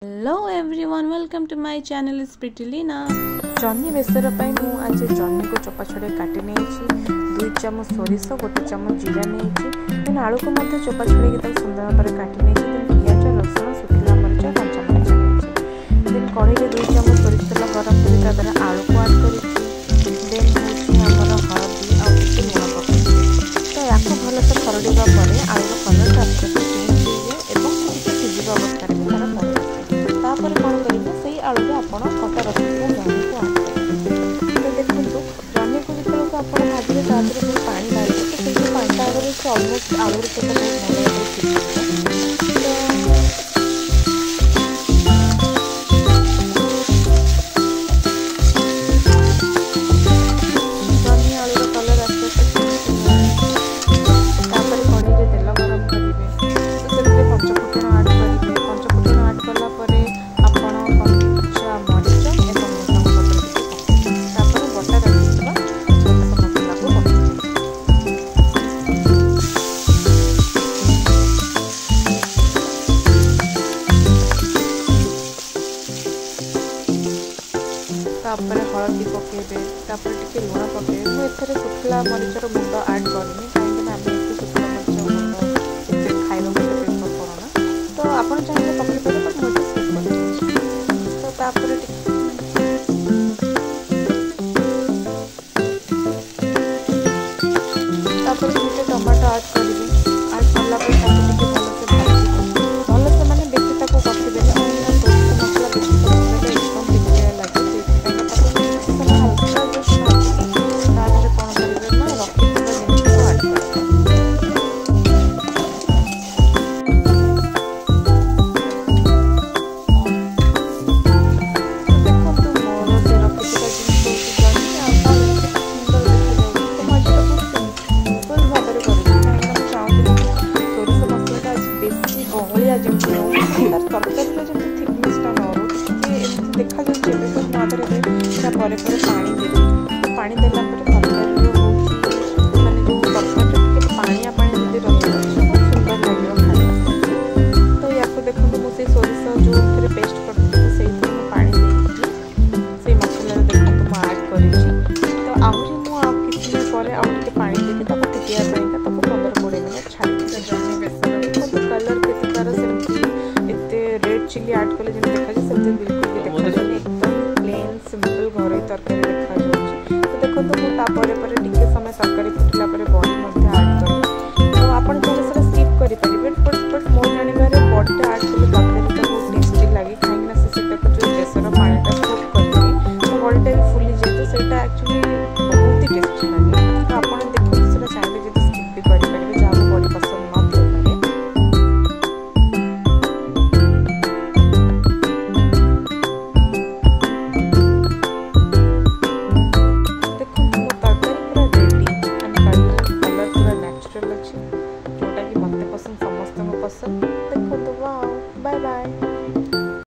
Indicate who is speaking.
Speaker 1: Hello everyone welcome to my channel स्प्रिटिलिना। जन्नी बेसर मु आज जन्नी को चोपा छड़े काटी नहीं 2 चामच सोरिष 1 चामच जीरा नहीं आलू को चोपा छड़े सुंदर भाव में काटी नहीं पियाज रसुण शुखला मरीच कंचा मरीच नहीं देन कढ़ई 2 चामच सोरिष तेल गरम कर आलू को आड कर हलदी आउे लुण पकड़ तो या भलसे खरड़ा पर आलू कलर आस्ते चेंज हो सिझा अवस्था तापर कौन करेंगे से आलू आप कटा रखिए जन्नी को आड करेंगे। तो देखो जन्नी को जो आप भाजिए ताकि पानी डालेंगे तो से पानी आगे से अलमोस्ट आलू सहित जन्नी आलू कलर आस्ते तापर कढ़ई तेल गरम करेंगे तो से पंचफुटन आड करेंगे। पंचफुटन आड कलापर हलदी पकेबे टे लुण पकेबे मुझे शुखला मरीचर गुंड आड करनी कहीं शुखला मरीच गुंड खाइबा प्रेफर करना तो आप चाहिए पकई पारे तो मुझे स्किप कर तो मुझे टमाटो आड करी आड करला भलसे माने बेसी कषिदे मसला बेसी तरकारी जमी थिकनेसटा न देखा जाए पानी देते पानी देला तरकारी माने जो तरकारी पानिया पानी जब रही बहुत सुंदर लगे खाई तो या देखो मुझे सोरिष जो पेस्ट कर पानी से मसला देखो मुझे आड कर तो आहरी मुझे किसी पानी देती फुटिया 15-20 मिनट छाड़ी कलर के तार रेड चिली आड कले जमी देखा सेमती बिल्कुल भी देखा एकदम प्लेन सिंपल घर तरकारी देखा तो देखो मुझे टिके समय तरकारी फुटिला